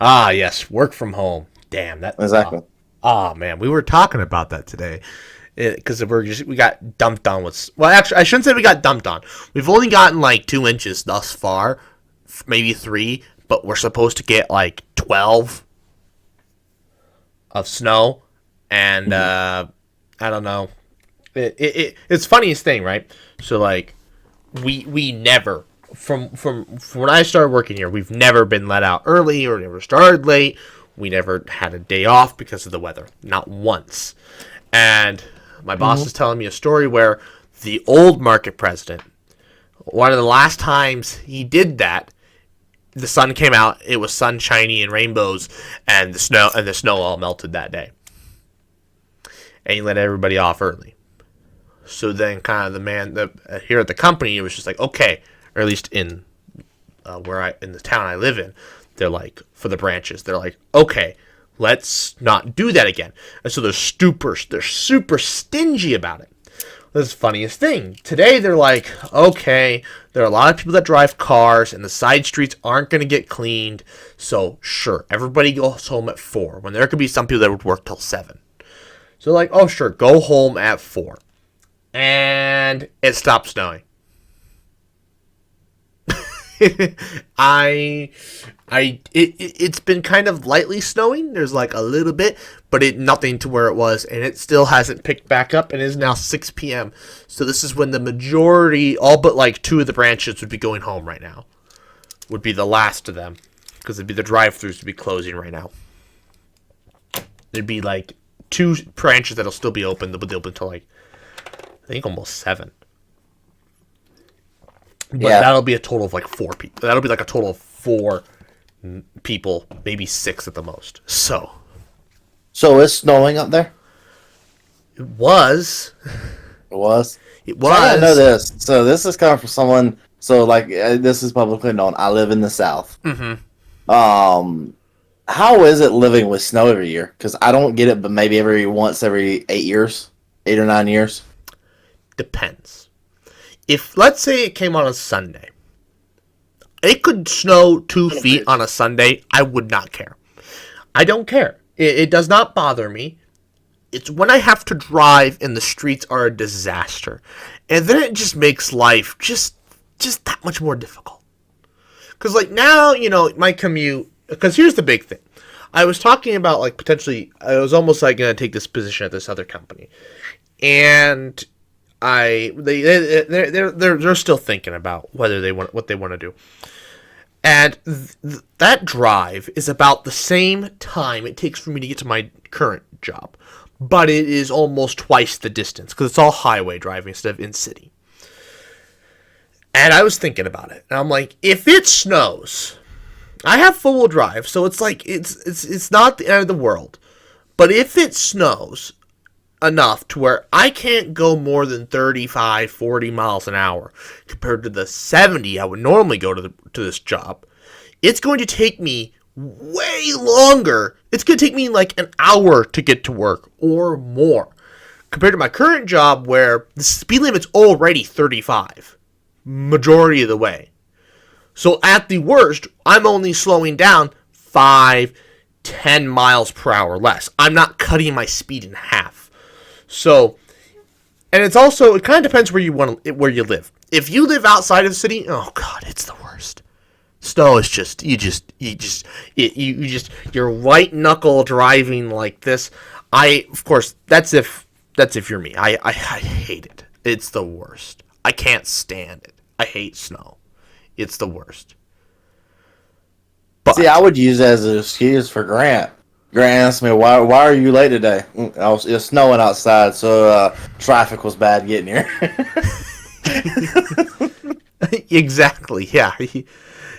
Ah, yes, work from home. Damn that. Exactly. Man, we were talking about that today because we got dumped on with. Well, actually, I shouldn't say we got dumped on. We've only gotten like 2 inches thus far, maybe three, but we're supposed to get like 12 of snow, and Mhm. I don't know. It's funniest thing, right? So like we never from when I started working here, we've never been let out early or never started late. We never had a day off because of the weather, not once. And my boss Mhm. is telling me a story where the old market president, one of the last times he did that, the sun came out. It was sunshiny and rainbows, and the snow all melted that day. And he let everybody off early. So then, kind of here at the company, it was just like, okay, or at least in the town I live in, they're like, for the branches, they're like, okay, let's not do that again. And so they're super stingy about it. That's the funniest thing. Today they're like, okay, there are a lot of people that drive cars, and the side streets aren't going to get cleaned. So sure, everybody goes home at 4 when there could be some people that would work till 7. So like, oh sure, go home at 4, and it stopped snowing. I it's been kind of lightly snowing. There's like a little bit, but it nothing to where it was, and it still hasn't picked back up. And it is now 6 p.m. So this is when the majority, all but like 2 of the branches, would be going home right now. Would be the last of them, because it'd be the drive-throughs would be closing right now. There'd be like 2 branches that'll still be open. They'll be open until like I think almost 7. But Yeah. that'll be a total of like 4 people. That'll be like a total of 4 people, maybe 6 at the most. So So it's snowing up there. it was. It was. It So I gotta know was. this. So this is coming from someone. So like this is publicly known. I live in the South. Mm-hmm. Um, how is it living with snow every year? Because I don't get it, but maybe every 8 years, 8 or 9 years. Depends. If let's say it came on a Sunday, it could snow 2 feet on a Sunday. I would not care. I don't care. It does not bother me. It's when I have to drive and the streets are a disaster, and then it just makes life just that much more difficult. Because like now, my commute. Because here's the big thing. I was talking about like potentially. I was almost like gonna take this position at this other company, and they're still thinking about whether they want what they want to do. And that drive is about the same time it takes for me to get to my current job, but it is almost twice the distance because it's all highway driving instead of in city. And I was thinking about it, and I'm like, if it snows, I have full wheel drive, so it's like it's not the end of the world. But if it snows enough to where I can't go more than 35, 40 miles an hour compared to the 70 I would normally go to this job, it's going to take me way longer. It's going to take me like an hour to get to work or more compared to my current job where the speed limit's already 35 majority of the way. So at the worst, I'm only slowing down 5, 10 miles per hour less. I'm not cutting my speed in half. So, and it kind of depends where you live. If you live outside of the city, oh god, it's the worst. Snow is just you're white knuckle driving like this. Of course that's if you're me. I hate it. It's the worst. I can't stand it. I hate snow. It's the worst. See, I But would use that as an excuse for Grant. Grant asked me, why are you late today? It's snowing outside, so traffic was bad getting here. exactly, yeah.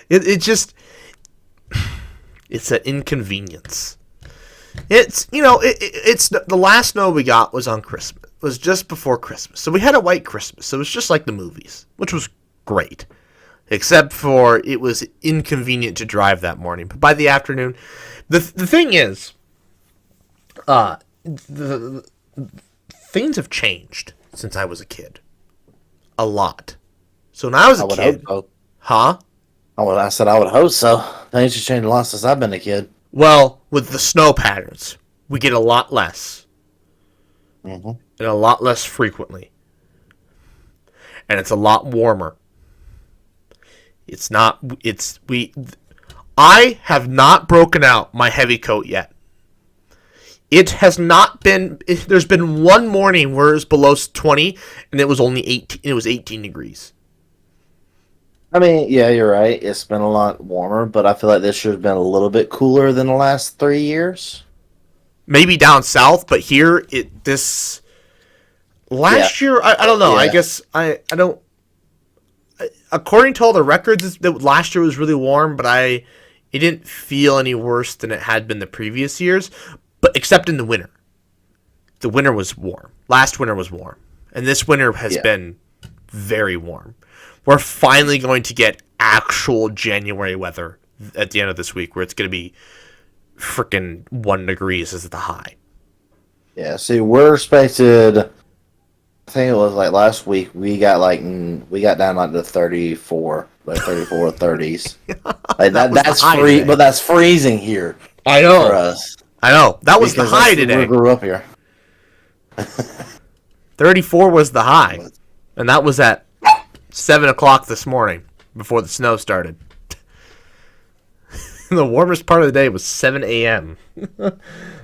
It just it's an inconvenience. It's the last snow we got was on Christmas. It was just before Christmas. So we had a white Christmas. So it was just like the movies, which was great. Except for it was inconvenient to drive that morning. But by the afternoon, the thing is, the things have changed since I was a kid. A lot. So when I was I a would hope kid, so. huh? I said I would hope so. Things have changed a lot since I've been a kid. Well, with the snow patterns, we get a lot less. Mm-hmm. And a lot less frequently. And it's a lot warmer. It's not, it's, we, I have not broken out my heavy coat yet. It has not been, there's been one morning where it was below 20 and it was only 18, it was 18 degrees. I mean, yeah, you're right. It's been a lot warmer, but I feel like this year's been a little bit cooler than the last 3 years. Maybe down south, but here, this, last year, I don't know. Yeah. I guess I don't, according to all the records, last year was really warm, but it didn't feel any worse than it had been the previous years, but except in the winter. The winter was warm. Last winter was warm. And this winter has been very warm. We're finally going to get actual January weather at the end of this week where it's going to be freaking 1 degrees as the high. Yeah, see, we're expected, I think it was like last week, we got down like the 34, like 34, 30s. Like that's free, but that's freezing here. I know. For us. I know. That was because the high today. We grew up here. 34 was the high. And that was at 7 o'clock this morning before the snow started. The warmest part of the day was 7 a.m.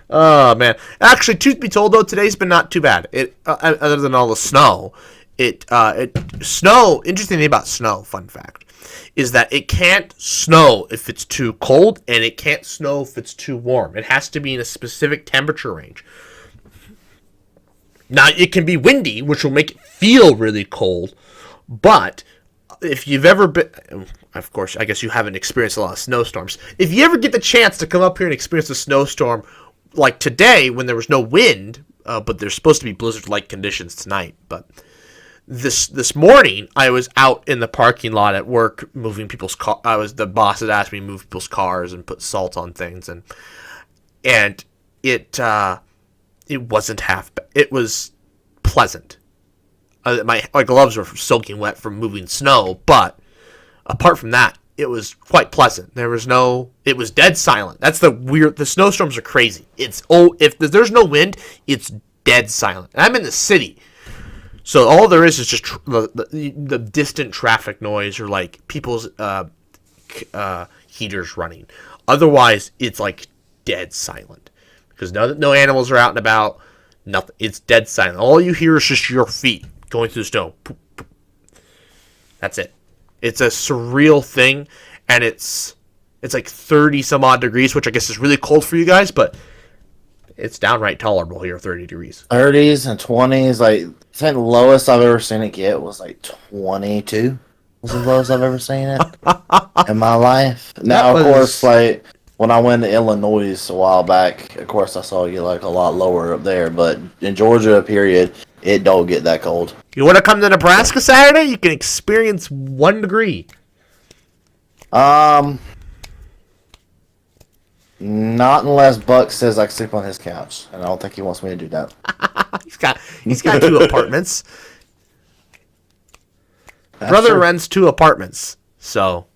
Oh, man. Actually, truth be told, though, today's been not too bad. Other than all the snow. Snow, interesting thing about snow, fun fact, is that it can't snow if it's too cold, and it can't snow if it's too warm. It has to be in a specific temperature range. Now, it can be windy, which will make it feel really cold, but if you've ever been, of course, I guess you haven't experienced a lot of snowstorms. If you ever get the chance to come up here and experience a snowstorm, like today when there was no wind, but there's supposed to be blizzard-like conditions tonight, but this morning I was out in the parking lot at work moving people's cars. The boss had asked me to move people's cars and put salt on things, and it wasn't half bad. It was pleasant. My gloves were soaking wet from moving snow, but apart from that, it was quite pleasant. It was dead silent. That's the snowstorms are crazy. If there's no wind, it's dead silent. And I'm in the city, so all there is just the distant traffic noise or like people's heaters running. Otherwise, it's like dead silent because no animals are out and about. Nothing. It's dead silent. All you hear is just your feet going through the snow. That's it. It's a surreal thing, and it's like 30 some odd degrees, which I guess is really cold for you guys, but it's downright tolerable here, 30 degrees. 30s and 20s, like I think the lowest I've ever seen it get was like 22. Was the lowest I've ever seen it in my life. Now, of course, like when I went to Illinois a while back, of course I saw you like a lot lower up there, but in Georgia, period, it don't get that cold. You want to come to Nebraska Saturday? You can experience 1 degree. Not unless Buck says I can sleep on his couch, and I don't think he wants me to do that. he's got 2 apartments. Brother true. Rents 2 apartments, so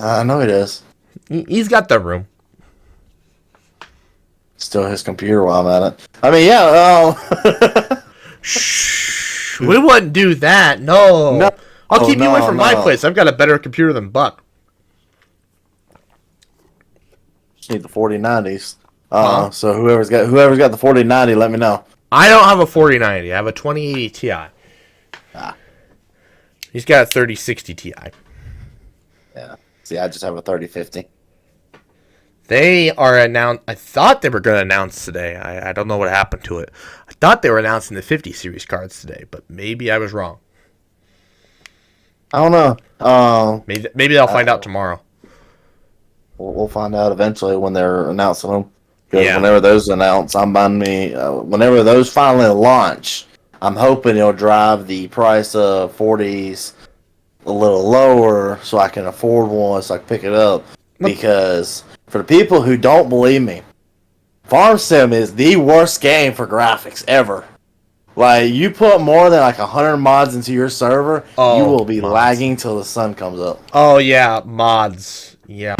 I know he does. He's got the room. Still his computer while I'm at it. I mean, yeah. Shh. We wouldn't do that. No. I'll keep you away from my place. I've got a better computer than Buck. Just need the 4090s. So whoever's got the 4090, let me know. I don't have a 4090. I have a 2080 Ti. He's got a 3060 Ti. Yeah. See, I just have a 3050. They are announced. I thought they were going to announce today. I don't know what happened to it. I thought they were announcing the 50 series cards today, but maybe I was wrong. I don't know. Maybe they'll find out tomorrow. We'll find out eventually when they're announcing them. Because whenever those announce, I'm buying me. Whenever those finally launch, I'm hoping it'll drive the price of 40s a little lower so I can afford one, so I can pick it up. Because for the people who don't believe me, Farm Sim is the worst game for graphics ever. Like, you put more than like 100 mods into your server, you will be mods. lagging till the sun comes up. Oh yeah, mods. Yeah.